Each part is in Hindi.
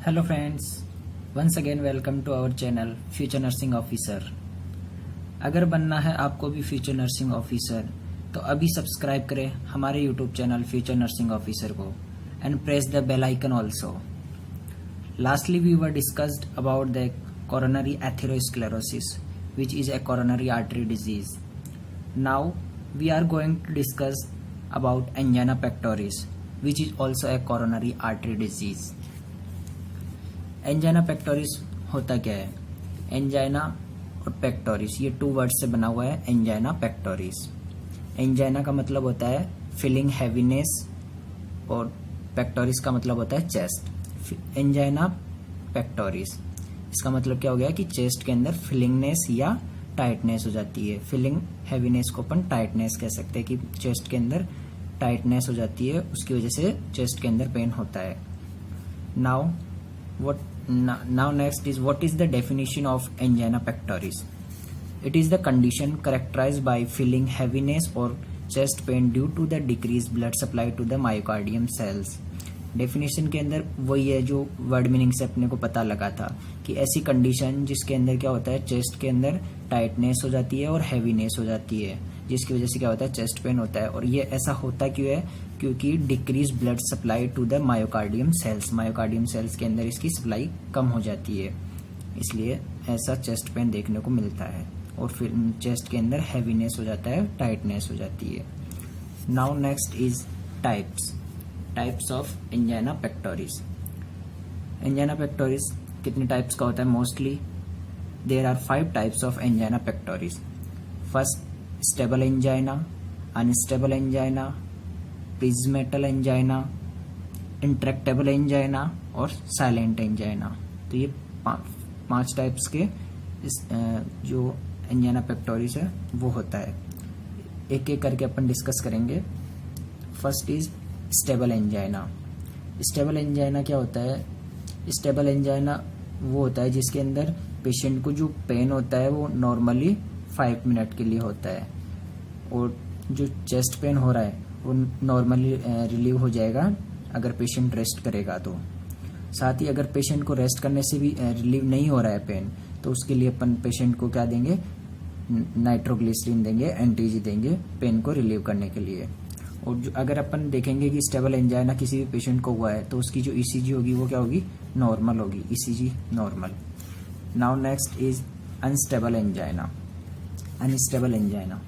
Hello friends, once again welcome to our channel future nursing officer. अगर बनना है आपको भी फ्यूचर नर्सिंग ऑफिसर तो अभी सब्सक्राइब करें हमारे YouTube channel future nursing officer को and press the bell icon also. Lastly we were discussed about the coronary atherosclerosis, which is a coronary artery disease. Now we are going to discuss about angina pectoris, which is also a coronary artery disease. Angina pectoris होता क्या है? एंजाइना और पेक्टोरिस ये टू वर्ड से बना हुआ है। एंजाइना पेक्टोरिस, एंजाइना का मतलब होता है फीलिंग हैवीनेस और पेक्टोरिस का मतलब होता है चेस्ट। एंजाइना पेक्टोरिस इसका मतलब क्या हो गया कि चेस्ट के अंदर फीलिंगनेस या टाइटनेस हो जाती है। फीलिंग हैवीनेस को अपन टाइटनेस कह सकते हैं कि चेस्ट के अंदर टाइटनेस हो जाती है, उसकी वजह से चेस्ट के अंदर पेन होता है। Now next is what is the definition of angina pectoris? It is the condition characterized by feeling heaviness or chest pain due to the decreased blood supply to the myocardium cells. Definition के अंदर वही है जो वर्ड मीनिंग से अपने को पता लगा था कि ऐसी कंडीशन जिसके अंदर क्या होता है, चेस्ट के अंदर टाइटनेस हो जाती है और हैवीनेस हो जाती है, जिसकी वजह से क्या होता है, चेस्ट पेन होता है। और ये ऐसा होता क्यों है? क्योंकि decrease blood supply to the myocardium cells, myocardium cells के अंदर इसकी सप्लाई कम हो जाती है, इसलिए ऐसा चेस्ट पेन देखने को मिलता है और फिर चेस्ट के अंदर हैवीनेस हो जाता है, टाइटनेस हो जाती है। Now next is types of angina pectoris. Angina pectoris कितने टाइप्स का होता है? Mostly there are 5 types of angina pectoris. First, stable angina, unstable angina, prinzmetal angina, intractable angina और साइलेंट एंजाइना। तो ये 5 टाइप्स के जो एंजाइना पेक्टोरिस है वो होता है। एक एक करके अपन डिस्कस करेंगे। First is stable angina. Stable angina क्या होता है? स्टेबल एंजाइना वो होता है जिसके अंदर पेशेंट को जो पेन होता है वो नॉर्मली 5 मिनट के लिए होता है और जो चेस्ट पेन हो रहा है वो नॉर्मली रिलीव हो जाएगा अगर पेशेंट रेस्ट करेगा तो। साथ ही अगर पेशेंट को रेस्ट करने से भी रिलीव नहीं हो रहा है पेन, तो उसके लिए अपन पेशेंट को क्या देंगे? नाइट्रोग्लिसरीन देंगे, एंटीजी देंगे पेन को रिलीव करने के लिए। और जो अगर अपन देखेंगे कि स्टेबल एंजाइना किसी भी पेशेंट को हुआ है तो उसकी जो ईसीजी होगी वो क्या होगी? नॉर्मल होगी, ECG normal. Now next is unstable angina. Unstable angina,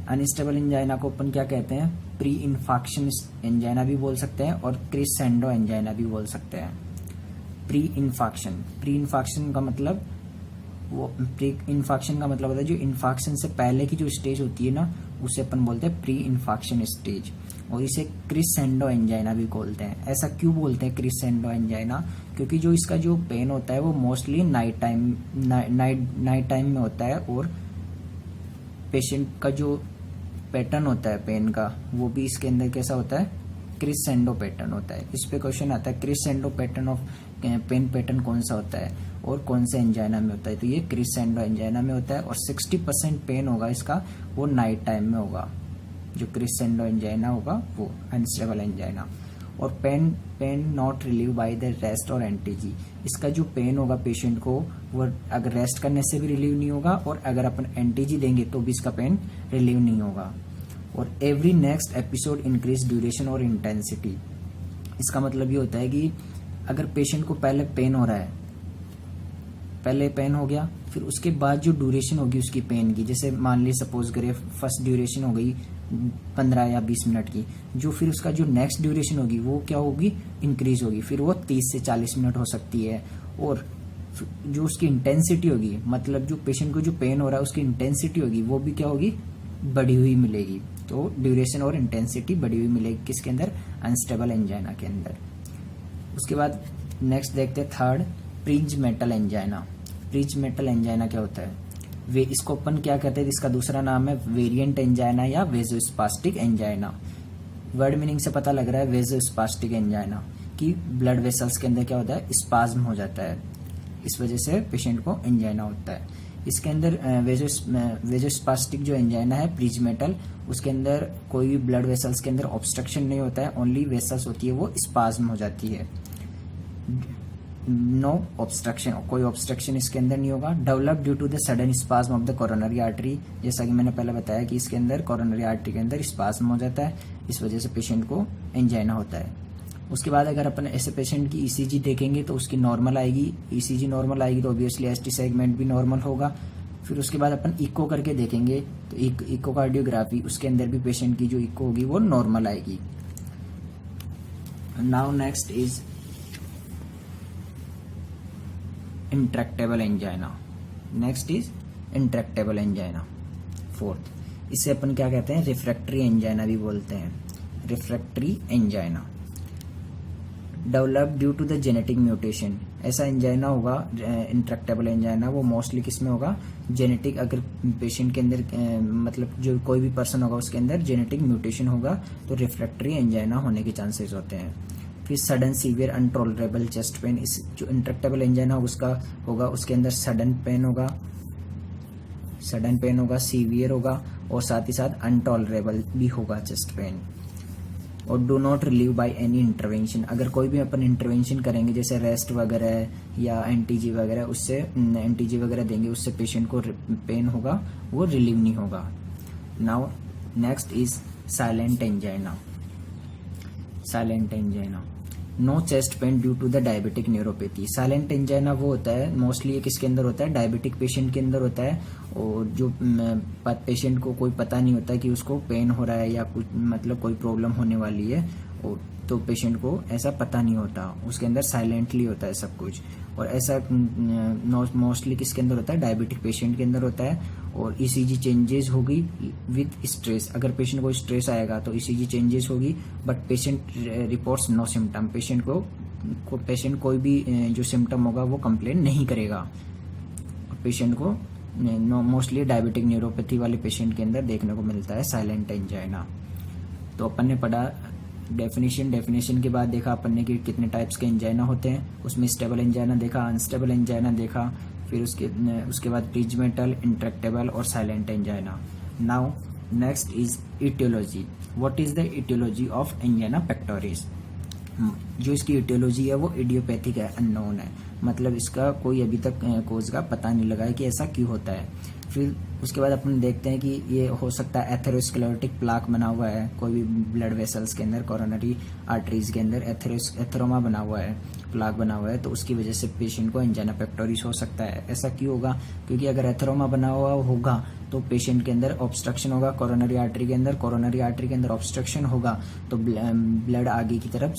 unstable angina को अपन क्या कहते हैं? प्री इन्फाक्शन एंजाइना भी बोल सकते हैं और क्रिसेंडो एंजाइना भी बोल सकते हैं। प्री इन्फाक्शन का मतलब होता है जो इन्फाक्शन से पहले की जो स्टेज होती है ना, उसे अपन बोलते हैं प्री इन्फाक्शन स्टेज, और इसे क्रिसेंडो एंजाइना भी बोलते हैं। ऐसा क्यों बोलते हैं क्रिसेंडो एंजाइना? क्योंकि जो इसका जो पेन होता है वो मोस्टली नाइट टाइम में होता है और पेशेंट का जो पैटर्न होता है पेन का वो भी इसके अंदर कैसा होता है? क्रिसेंडो पैटर्न होता है। इस पे क्वेश्चन आता है crescendo pattern of pain pattern कौन सा होता है और कौन से एंजाइना में होता है? तो ये क्रिसेंडो एंजाइना में होता है और 60% पेन होगा इसका वो नाइट टाइम में होगा। जो क्रिसेंडो एंजाइना होगा वो अनस्टेबल एंजाइना। और pain not relieve by the rest और एंटीजी। इसका जो पेन होगा पेशेंट को वो अगर रेस्ट करने से भी रिलीव नहीं होगा और अगर अपन एंटीजी देंगे तो भी इसका पेन रिलीव नहीं होगा। और every next episode increase duration और इंटेंसिटी। इसका मतलब ये होता है कि अगर पेशेंट को पहले पेन हो रहा है, पहले पेन हो गया, फिर उसके बाद जो ड्यूरेशन होगी उसकी पेन की, जैसे मान ली सपोज करिए फर्स्ट ड्यूरेशन हो गई 15 या 20 मिनट की, जो फिर उसका जो नेक्स्ट ड्यूरेशन होगी वो क्या होगी? इंक्रीज होगी, फिर वो 30 से 40 मिनट हो सकती है। और जो उसकी इंटेंसिटी होगी, मतलब जो पेशेंट को जो पेन हो रहा है उसकी इंटेंसिटी होगी वो भी क्या होगी? बढ़ी हुई मिलेगी। तो ड्यूरेशन और इंटेंसिटी बढ़ी हुई मिलेगी किसके अंदर? अनस्टेबल एंजाइना के अंदर। उसके बाद नेक्स्ट देखते हैं थर्ड, प्रिज्मेटल एंजाइना। प्रिज्मेटल एंजाइना क्या होता है? वे इसको अपन क्या कहते हैं? इसका दूसरा नाम है वेरिएंट एंजाइना या वेजोस्पास्टिक एंजाइना। वर्ड मीनिंग से पता लग रहा है वेजोस्पास्टिक एंजाइना कि ब्लड वेसल्स के अंदर क्या होता है? स्पाज्म हो जाता है, इस वजह से पेशेंट को एंजाइना होता है। इसके अंदर वेजोस्पास्टिक जो एंजाइना है प्रिज्मेटल, उसके अंदर कोई भी ब्लड वेसल्स के अंदर ऑब्स्ट्रक्शन नहीं होता है, ओनली वेसल्स होती है वो स्पाज्म हो जाती है। नो ऑब्स्ट्रक्शन, कोई ऑब्स्ट्रक्शन इसके अंदर नहीं होगा। Develop due to the sudden spasm of the coronary artery, जैसा कि मैंने पहले बताया कि इसके अंदर कोरोनरी आर्टरी के अंदर स्पाज्म हो जाता है, इस वजह से पेशेंट को एंजाइना होता है। उसके बाद अगर अपन ऐसे पेशेंट की ईसीजी देखेंगे तो उसकी नॉर्मल आएगी, ईसीजी नॉर्मल आएगी तो ऑब्वियसली एसटी सेगमेंट भी नॉर्मल होगा। फिर उसके बाद अपन इको करके देखेंगे तो इकोकार्डियोग्राफी, उसके अंदर भी पेशेंट की जो इको होगी वो नॉर्मल आएगी। Now next is intractable angina. Next is intractable angina, fourth. इसे अपन क्या कहते हैं, रिफ्रैक्टरी एंजाइना भी बोलते हैं, refractory angina. Develop due to the genetic mutation, ऐसा एंजाइना होगा इंट्रैक्टेबल एंजाइना, वो मोस्टली किसमें होगा, जेनेटिक, अगर पेशेंट के अंदर मतलब जो कोई भी पर्सन होगा उसके अंदर जेनेटिक म्यूटेशन होगा तो रिफ्रैक्टरी एंजाइना होने के चांसेस होते हैं। फिर सडन सीवियर अनटॉलरेबल चेस्ट पेन, इस जो इंट्रैक्टेबल एंजाइना उसका होगा उसके अंदर सडन पेन होगा, सीवियर होगा और साथ ही साथ अनटॉलरेबल भी होगा चेस्ट पेन। और do not relieve by any intervention, अगर कोई भी अपन इंटरवेंशन करेंगे जैसे रेस्ट वगैरह या एनटीजी वगैरह, उससे एनटीजी वगैरह देंगे उससे पेशेंट को पेन होगा वो रिलीव नहीं होगा। Now next is silent angina. Silent angina, no chest pain due to the diabetic neuropathy. Silent angina वो होता है मोस्टली ये किसके अंदर होता है, डायबिटिक पेशेंट के अंदर होता है, और जो पेशेंट को कोई पता नहीं होता कि उसको पेन हो रहा है या कुछ मतलब कोई प्रॉब्लम होने वाली है, तो पेशेंट को ऐसा पता नहीं होता, उसके अंदर साइलेंटली होता है सब कुछ। और ऐसा मोस्टली किसके अंदर होता है, डायबिटिक पेशेंट के अंदर होता है। और ईसीजी चेंजेस होगी विद स्ट्रेस, अगर पेशेंट को स्ट्रेस आएगा तो ईसीजी चेंजेस होगी, but patient reports no symptom, patient कोई भी जो सिम्टम होगा वो कंप्लेन नहीं करेगा। पेशेंट को मोस्टली डायबिटिक न्यूरोपैथी वाले पेशेंट के अंदर देखने को मिलता है साइलेंट एंजाइना। तो अपन ने पढ़ा डेफिनेशन के बाद देखा अपन ने कि कितने टाइप्स के एंजाइना होते हैं, उसमें स्टेबल एंजाइना देखा, अनस्टेबल एंजाइना देखा, फिर उसके बाद प्रीजमेटल, इंट्रैक्टेबल और silent angina. Now next is etiology. What is the etiology of angina pectoris. जो इसकी इटियोलॉजी है वो इडियोपैथिक है, अननोन है, मतलब इसका कोई अभी तक कोज का पता नहीं लगा है कि ऐसा क्यों होता है। फिर उसके बाद अपन देखते हैं कि ये हो सकता है एथेरोस्क्लेरोटिक प्लाक बना हुआ है कोई भी ब्लड वेसल्स के अंदर, कोरोनरी आर्टरीज के अंदर एथेरोमा बना हुआ है, प्लाक बना हुआ है, तो उसकी वजह से पेशेंट को एंजाइना पेक्टोरिस हो सकता है। ऐसा क्यों होगा, क्योंकि अगर एथेरोमा बना हुआ होगा तो पेशेंट के अंदर ऑब्स्ट्रक्शन होगा, कोरोनरी आर्टरी के अंदर ऑब्स्ट्रक्शन होगा तो ब्लड आगे की तरफ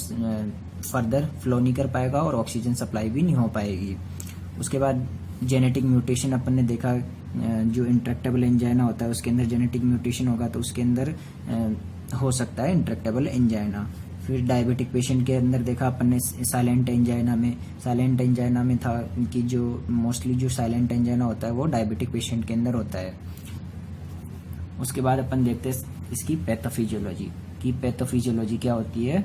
फर्दर फ्लो नहीं कर पाएगा और ऑक्सीजन सप्लाई भी नहीं हो पाएगी। उसके बाद जेनेटिक म्यूटेशन अपन ने देखा, जो इंट्रैक्टेबल एंजाइना होता है उसके अंदर जेनेटिक म्यूटेशन होगा तो उसके अंदर हो सकता है इंट्रैक्टेबल एंजाइना। फिर डायबिटिक पेशेंट के अंदर देखा अपन ने साइलेंट एंजाइना में था कि जो मोस्टली जो साइलेंट एंजाइना होता है वो डायबिटिक पेशेंट के अंदर होता है। उसके बाद अपन देखते हैं इसकी पैथोफिजियोलॉजी की, पैथोफिजियोलॉजी क्या होती है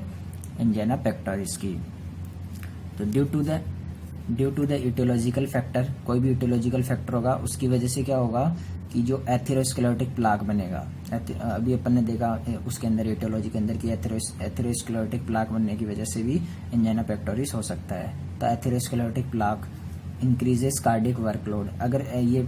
एंजाइना पेक्टोरिस की। तो due to the etiological factor, कोई भी इटियोलॉजिकल फैक्टर होगा उसकी वजह से क्या होगा कि जो एथेरोस्क्लेरोटिक प्लाक बनेगा, अभी अपन ने देखा उसके अंदर इटियोलॉजी के अंदर कि एथेरोस्क्लेरोटिक प्लाक बनने की वजह से भी एंजाइना पेक्टोरिस हो सकता है। तो atherosclerotic plaque increases cardiac workload, अगर ये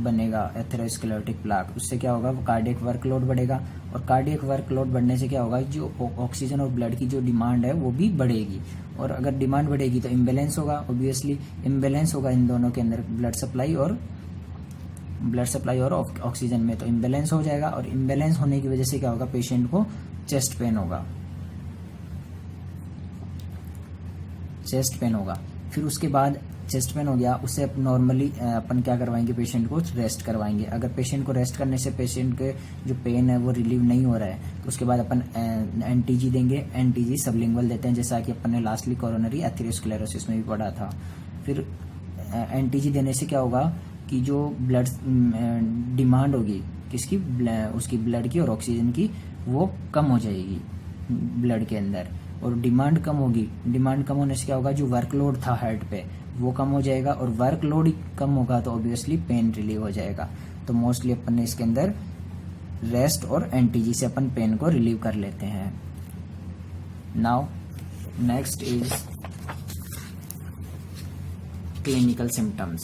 बनेगा एथेरोस्क्लेरोटिक प्लाक उससे क्या होगा, वो कार्डियक वर्कलोड बढ़ेगा, और कार्डियक वर्कलोड बढ़ने से क्या होगा, जो ऑक्सीजन और ब्लड की जो डिमांड है वो भी बढ़ेगी, और अगर डिमांड बढ़ेगी तो इम्बैलेंस होगा, ऑब्वियसली इम्बैलेंस होगा इन दोनों के अंदर ब्लड सप्लाई और ऑक्सीजन में, तो इम्बैलेंस हो जाएगा, और इम्बैलेंस होने की वजह से क्या होगा, पेशेंट को चेस्ट पेन होगा। फिर उसके बाद चेस्ट पेन हो गया, उससे नॉर्मली अपन क्या करवाएंगे, पेशेंट को रेस्ट करवाएंगे। अगर पेशेंट को रेस्ट करने से पेशेंट के जो पेन है वो रिलीव नहीं हो रहा है तो उसके बाद अपन एनटीजी देंगे, एनटीजी सबलिंगुअल देते हैं, जैसा कि अपन ने लास्टली कोरोनरी एथेरोस्क्लेरोसिस में भी पढ़ा था। फिर एनटीजी देने से क्या होगा कि जो ब्लड डिमांड होगी किसकी, उसकी ब्लड की और ऑक्सीजन की, वो कम हो जाएगी ब्लड के अंदर, और डिमांड कम होगी। डिमांड कम होने से क्या होगा, जो वर्कलोड था हार्ट पे वो कम हो जाएगा, और वर्कलोड ही कम होगा तो ऑब्वियसली पेन रिलीव हो जाएगा। तो मोस्टली अपन ने इसके अंदर रेस्ट और एनटीजी से अपन पेन को रिलीव कर लेते हैं। Now next is clinical symptoms,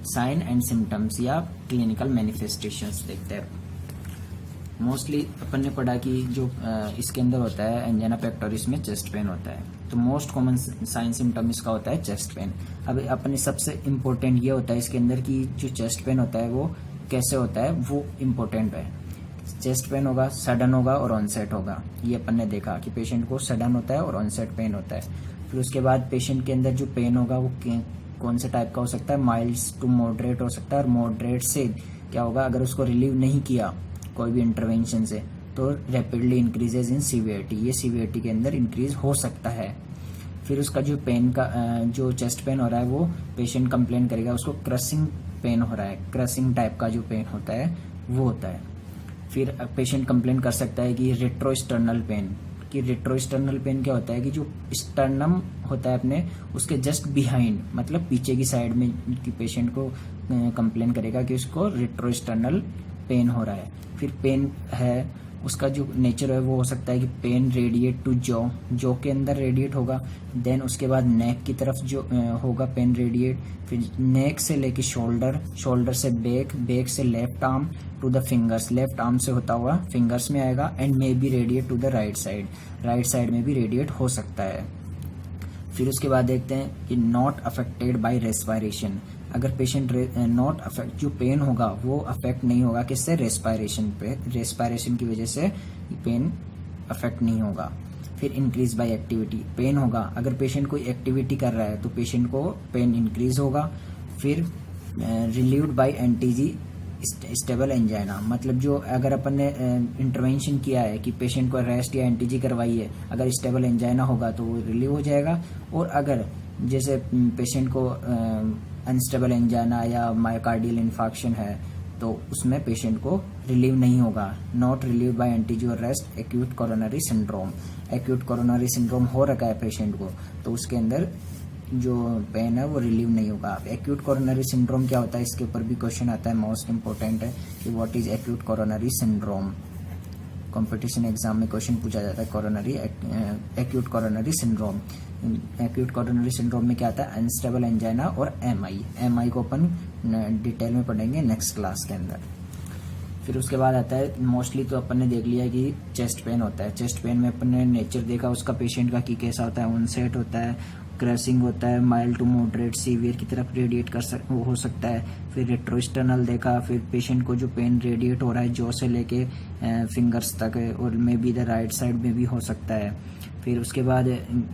sign and symptoms या क्लिनिकल मैनिफेस्टेशंस देखते हैं। मोस्टली अपन ने पढ़ा कि जो इसके अंदर होता है एंजाइना पेक्टोरिस में चेस्ट पेन होता है, तो मोस्ट कॉमन साइन सिम्टम इसका होता है चेस्ट पेन। अब अपने सबसे इम्पोर्टेंट ये होता है इसके अंदर कि जो चेस्ट पेन होता है वो कैसे होता है, वो इम्पोर्टेंट है। चेस्ट पेन होगा, सडन होगा और ऑनसेट होगा। ये अपन ने देखा कि पेशेंट को सडन होता है और ऑनसेट पेन होता है। फिर उसके बाद पेशेंट के अंदर जो पेन होगा वो कौन से टाइप का हो सकता है, माइल्ड टू मॉडरेट हो सकता है। और मॉडरेट से क्या होगा, अगर उसको रिलीव नहीं किया कोई भी इंटरवेंशन से तो रैपिडली इंक्रीजेज इन सीवियरिटी, ये सीवियरिटी के अंदर इंक्रीज हो सकता है। फिर उसका जो पेन का जो चेस्ट पेन हो रहा है वो पेशेंट कंप्लेन करेगा उसको क्रशिंग पेन हो रहा है, क्रशिंग टाइप का जो पेन होता है वो होता है। फिर पेशेंट कंप्लेन कर सकता है कि रेट्रोस्टर्नल पेन, कि रेट्रोस्टर्नल पेन क्या होता है कि जो स्टर्नम होता है अपने उसके जस्ट बिहाइंड, मतलब पीछे की साइड में कि पेशेंट को कंप्लेन करेगा कि उसको रेट्रोस्टर्नल पेन हो रहा है। फिर पेन है उसका जो नेचर है वो हो सकता है कि पेन रेडिएट टू जॉ के अंदर रेडिएट होगा, देन उसके बाद नेक की तरफ जो होगा पेन रेडिएट, फिर नेक से लेके शोल्डर से बैक से left arm to the fingers, left arm से होता हुआ फिंगर्स में आएगा, and may be radiate to the right side में भी रेडिएट हो सकता है। फिर उसके बाद देखते हैं कि नॉट अफेक्टेड बाय रेस्पिरेशन, अगर पेशेंट नॉट अफेक्ट, जो पेन होगा वो अफेक्ट नहीं होगा किससे, रेस्पिरेशन की वजह से पेन अफेक्ट नहीं होगा। फिर इंक्रीज बाय एक्टिविटी, पेन होगा अगर पेशेंट कोई एक्टिविटी कर रहा है तो पेशेंट को पेन इंक्रीज होगा। फिर रिलीव्ड बाय एंटीजी स्टेबल एंजाइना, मतलब जो अगर अपन ने इंटरवेंशन किया है कि पेशेंट को रेस्ट या एंटीजी करवाई है, अगर स्टेबल एंजाइना होगा तो वो रिलीव हो जाएगा। और अगर जैसे पेशेंट को अनस्टेबल एंजाइना या मायोकार्डियल इन्फार्क्शन है तो उसमें पेशेंट को रिलीव नहीं होगा। नॉट रिलीव बाय एंटीजी और rest acute coronary syndrome, acute coronary syndrome हो रखा है पेशेंट को तो उसके अंदर जो पेन है वो रिलीव नहीं होगा। एक्यूट कोरोनरी सिंड्रोम क्या होता है, इसके ऊपर भी क्वेश्चन आता है, मोस्ट इंपोर्टेंट है कि what is acute coronary syndrome. Competition exam में क्वेश्चन पूछा जाता है coronary acute coronary syndrome. Acute coronary syndrome में क्या आता है, अनस्टेबल एंजाइना और एमआई को अपन डिटेल में पढ़ेंगे नेक्स्ट क्लास के अंदर। फिर उसके बाद आता है मोस्टली तो अपन ने देख लिया कि चेस्ट पेन होता है। चेस्ट पेन में अपन ने नेचर देखा उसका पेशेंट का कि कैसा होता है, ऑनसेट होता है, क्रैशिंग होता है, माइल्ड टू मॉडरेट सीवियर की तरफ रेडिएट हो सकता है। फिर रेट्रोस्टर्नल देखा, फिर पेशेंट को जो पेन रेडिएट हो रहा है जॉ से लेके फिंगर्स तक है और may be the right side में भी हो सकता है। फिर उसके बाद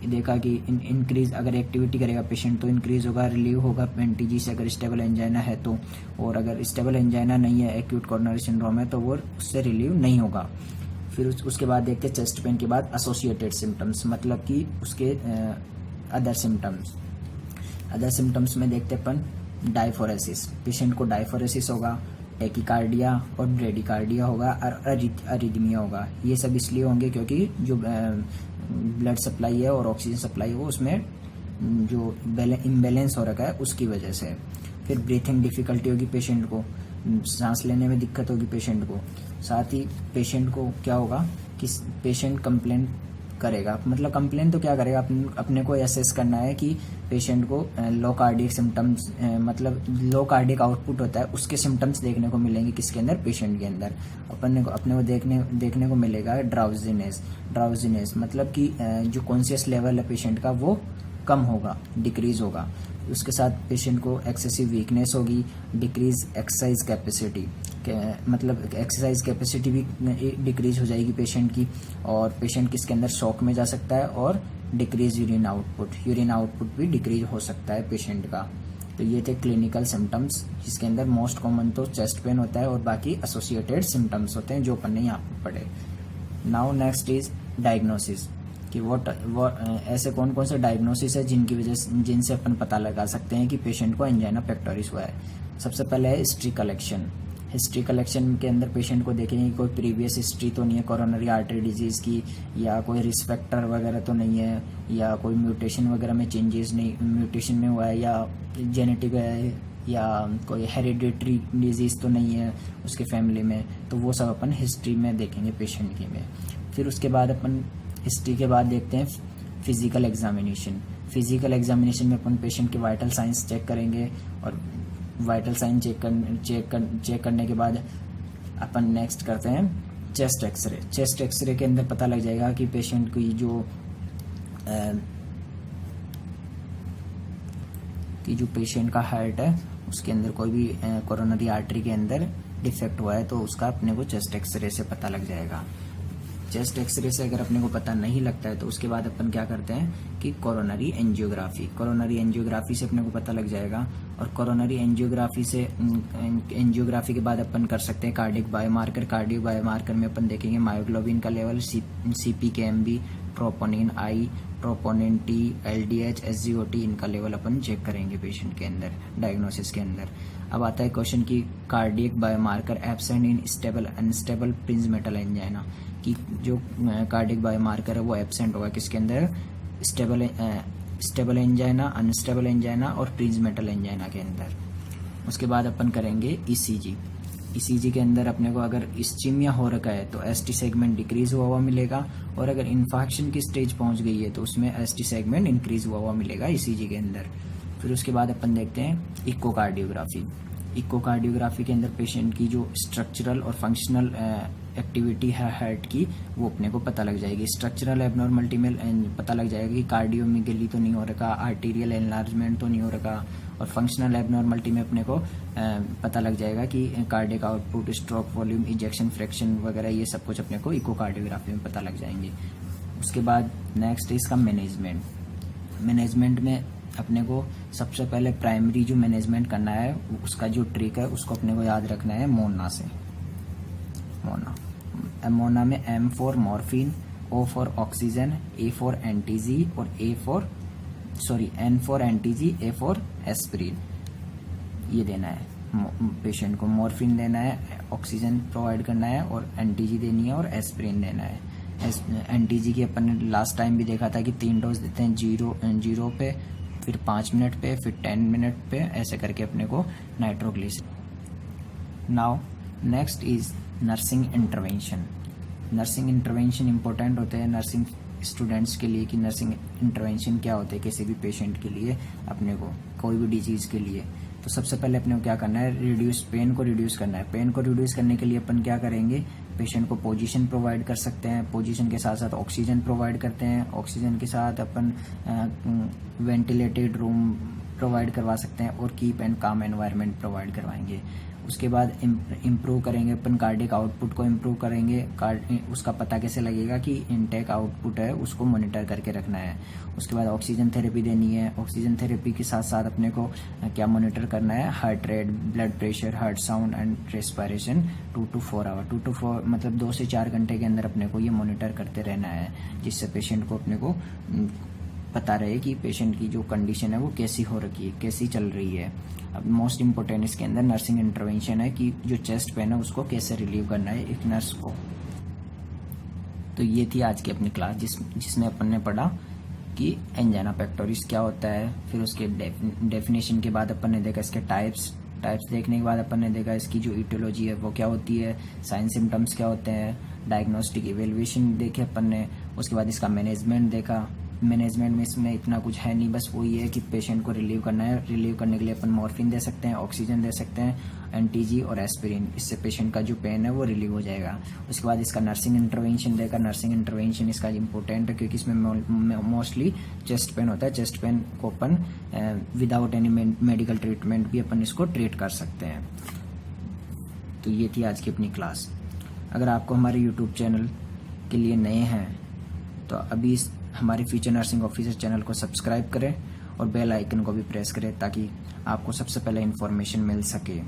देखा कि इंक्रीज अगर एक्टिविटी करेगा पेशेंट तो इंक्रीज होगा, रिलीव होगा एंटीजी से अगर स्टेबल एंजाइना है तो, और अगर स्टेबल एंजाइना नहीं है एक्यूट कोरोनरी सिंड्रोम है तो वो उससे रिलीव नहीं होगा। फिर उसके बाद देखते हैं चेस्ट पेन के बाद एसोसिएटेड सिम्टम्स, मतलब कि उसके अदर सिम्टम्स में देखते अपन डायफोरेसिस, पेशेंट को डायफोरेसिस होगा, टेकिकार्डिया और ब्रेडिकार्डिया होगा और अरिथमिया होगा। ये सब इसलिए होंगे क्योंकि जो ब्लड सप्लाई है और ऑक्सीजन सप्लाई है वो उसमें जो इम्बैलेंस हो रखा है उसकी वजह से। फिर ब्रीथिंग डिफिकल्टी होगी पेशेंट को, सांस लेने में दिक्कत होगी पेशेंट को। साथ ही पेशेंट को क्या होगा कि पेशेंट कंप्लेन करेगा, मतलब कंप्लेन तो क्या करेगा, अपने को एसेस करना है कि पेशेंट को लो कार्डियक सिम्टम्स, मतलब लो कार्डियक आउटपुट होता है उसके सिम्टम्स देखने को मिलेंगे किसके अंदर, पेशेंट के अंदर। अपने को देखने को मिलेगा ड्राउजीनेस, मतलब कि जो कॉन्शियस लेवल है पेशेंट का वो कम होगा, डिक्रीज होगा। उसके साथ पेशेंट को एक्सेसिव वीकनेस होगी, डिक्रीज एक्सरसाइज कैपेसिटी, मतलब एक्सरसाइज कैपेसिटी भी डिक्रीज हो जाएगी पेशेंट की, और पेशेंट किसके अंदर शॉक में जा सकता है, और डिक्रीज यूरिन आउटपुट भी डिक्रीज हो सकता है पेशेंट का। तो ये थे क्लिनिकल सिम्टम्स, जिसके अंदर मोस्ट कॉमन तो चेस्ट पेन होता है और बाकी एसोसिएटेड सिम्टम्स होते हैं जो अपन ने यहाँ पर पढ़े। नाउ नेक्स्ट इज डायग्नोसिस, कि वो ऐसे कौन कौन से डायग्नोसिस है जिनसे अपन पता लगा सकते हैं कि पेशेंट को एंजाइना पेक्टोरिस हुआ है। सबसे पहले है हिस्ट्री कलेक्शन के अंदर पेशेंट को देखेंगे कि कोई प्रीवियस हिस्ट्री तो नहीं है कोरोनरी आर्टरी डिजीज की, या कोई रिस्क फैक्टर वगैरह तो नहीं है, या कोई म्यूटेशन वगैरह में चेंजेस नहीं म्यूटेशन में हुआ है, या जेनेटिक है, या कोई हेरिडिटरी डिजीज तो नहीं है उसके फैमिली में, तो वो सब अपन हिस्ट्री में देखेंगे पेशेंट की में। फिर उसके बाद अपन हिस्ट्री के बाद देखते हैं फिजिकल फिजिकल एग्जामिनेशन में अपन पेशेंट के वाइटल साइंस चेक करेंगे और वाइटल साइन चेक करने के बाद अपन नेक्स्ट करते हैं चेस्ट एक्सरे। चेस्ट एक्सरे के अंदर पता लग जाएगा कि पेशेंट की जो पेशेंट का हार्ट है उसके अंदर कोई भी कोरोनरी आर्टरी के अंदर डिफेक्ट हुआ है तो उसका अपने को चेस्ट एक्सरे से पता लग जाएगा। चेस्ट एक्सरे से अगर अपने को पता नहीं लगता है तो उसके बाद अपन क्या करते हैं कि कोरोनरी एंजियोग्राफी से अपने को पता लग जाएगा। और कोरोनरी एंजियोग्राफी के बाद अपन कर सकते हैं कार्डियक बायोमार्कर में अपन देखेंगे मायोग्लोबिन का level, CPKMB, troponin I, troponin T, LDH, SGOT, इनका लेवल अपन चेक करेंगे पेशेंट के अंदर डायग्नोसिस के अंदर। अब आता है क्वेश्चन की cardiac biomarker absent in stable unstable prinzmetal angina, कि जो कार्डियक बायोमार्कर है वो एब्सेंट होगा किसके अंदर, स्टेबल एंजाइना, अनस्टेबल एंजाइना और प्रिंजमेटल एंजाइना के अंदर। उसके बाद अपन करेंगे ECG के अंदर अपने को अगर इस्चीमिया हो रखा है तो ST सेगमेंट डिक्रीज हुआ मिलेगा, और अगर इन्फेक्शन की स्टेज पहुंच गई है तो उसमें ST सेगमेंट इंक्रीज हुआ मिलेगा ECG के अंदर। फिर उसके बाद अपन देखते हैं इकोकार्डियोग्राफी के अंदर पेशेंट की जो स्ट्रक्चरल और फंक्शनल एक्टिविटी है हार्ट की वो अपने को पता लग जाएगी। स्ट्रक्चरल एबनॉर्मलिटी में पता लग जाएगा कि कार्डियोमिगेली तो नहीं हो रखा, आर्टीरियल एनलार्जमेंट तो नहीं हो रखा, और फंक्शनल एबनॉर्मलिटी में अपने को पता लग जाएगा कि cardiac output, stroke volume, ejection fraction वगैरह ये सब कुछ अपने को इकोकार्डियोग्राफी में पता लग जाएंगे। उसके बाद नेक्स्ट है इसका मैनेजमेंट में अपने को सबसे पहले प्राइमरी जो मैनेजमेंट करना है उसका जो ट्रिक है उसको अपने को याद रखना है मोना से। मोना में M for morphine, O for oxygen, A for एंटीजी और N फॉर एंटीजी, A फॉर एस्पिरिन, ये देना है पेशेंट को। मॉर्फिन देना है, ऑक्सीजन प्रोवाइड करना है और एंटीजी देनी है और एस्पिरिन देना है। एंटीजी की अपन ने लास्ट टाइम भी देखा था कि 3 डोज देते हैं, 0 पे, फिर 5 मिनट पे, फिर 10 मिनट पे, ऐसे करके अपने को nitroglycerin. Now next is nursing intervention important होते हैं नर्सिंग स्टूडेंट्स के लिए कि नर्सिंग इंटरवेंशन क्या होते हैं किसी भी पेशेंट के लिए, अपने को कोई भी डिजीज के लिए। तो सबसे पहले अपने को क्या करना है, पेन को रिड्यूस करना है। पेन को रिड्यूस करने के लिए अपन क्या करेंगे, पेशेंट को पोजीशन प्रोवाइड कर सकते हैं, पोजीशन के साथ साथ ऑक्सीजन प्रोवाइड करते हैं, ऑक्सीजन के साथ अपन वेंटिलेटेड रूम प्रोवाइड करवा सकते हैं और कीप एंड काम एनवायरनमेंट प्रोवाइड करवाएंगे। उसके बाद इम्प्रूव करेंगे अपन कार्डियक आउटपुट को इम्प्रूव करेंगे। उसका पता कैसे लगेगा कि इनटेक आउटपुट है, उसको मॉनिटर करके रखना है। उसके बाद ऑक्सीजन थेरेपी देनी है। ऑक्सीजन थेरेपी के साथ साथ अपने को क्या मॉनिटर करना है, heart rate, blood pressure, heart sound and respiration 2 to 4 hour, 2 to 4 मतलब 2 से 4 घंटे के अंदर अपने को ये मॉनिटर करते रहना है, जिससे पेशेंट को अपने को पता रहे कि पेशेंट की जो कंडीशन है वो कैसी हो रखी है, कैसी चल रही है। अब मोस्ट इम्पोर्टेंट इसके अंदर नर्सिंग इंटरवेंशन है कि जो चेस्ट पेन है उसको कैसे रिलीव करना है एक नर्स को। तो ये थी आज की अपनी क्लास जिसमें अपन ने पढ़ा कि एंजाइना पेक्टोरिस क्या होता है। फिर उसके डेफिनेशन के बाद अपन ने देखा इसके टाइप्स देखने के बाद अपन ने देखा इसकी जो इटियोलॉजी है वो क्या होती है, साइन सिम्टम्स क्या होते हैं, डायग्नोस्टिक इवेल्युएशन देखे अपन ने। उसके बाद इसका मैनेजमेंट देखा। मैनेजमेंट में इसमें इतना कुछ है नहीं, बस वही है कि पेशेंट को रिलीव करना है। रिलीव करने के लिए अपन मॉर्फिन दे सकते हैं, ऑक्सीजन दे सकते हैं, एंटीजी और एस्पिरिन, इससे पेशेंट का जो पेन है वो रिलीव हो जाएगा। उसके बाद इसका नर्सिंग इंटरवेंशन देखा। नर्सिंग इंटरवेंशन इसका इंपॉर्टेंट है क्योंकि इसमें मोस्टली चेस्ट पेन होता है। चेस्ट पेन को अपन विदाउट एनी मेडिकल ट्रीटमेंट भी अपन इसको ट्रीट कर सकते हैं। तो ये थी आज की अपनी क्लास। अगर आपको हमारे यूट्यूब चैनल के लिए नए हैं तो अभी हमारे फ्यूचर नर्सिंग ऑफिसर चैनल को सब्सक्राइब करें और बेल आइकन को भी प्रेस करें ताकि आपको सबसे पहले इन्फॉर्मेशन मिल सके।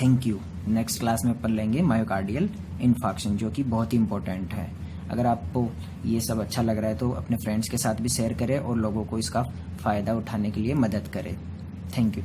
Thank you. नेक्स्ट क्लास में अपन लेंगे मायोकार्डियल इन्फार्क्शन, जो कि बहुत ही इंपॉर्टेंट है। अगर आपको ये सब अच्छा लग रहा है तो अपने फ्रेंड्स के साथ भी शेयर करें और लोगों को इसका फ़ायदा उठाने के लिए मदद करें। Thank you.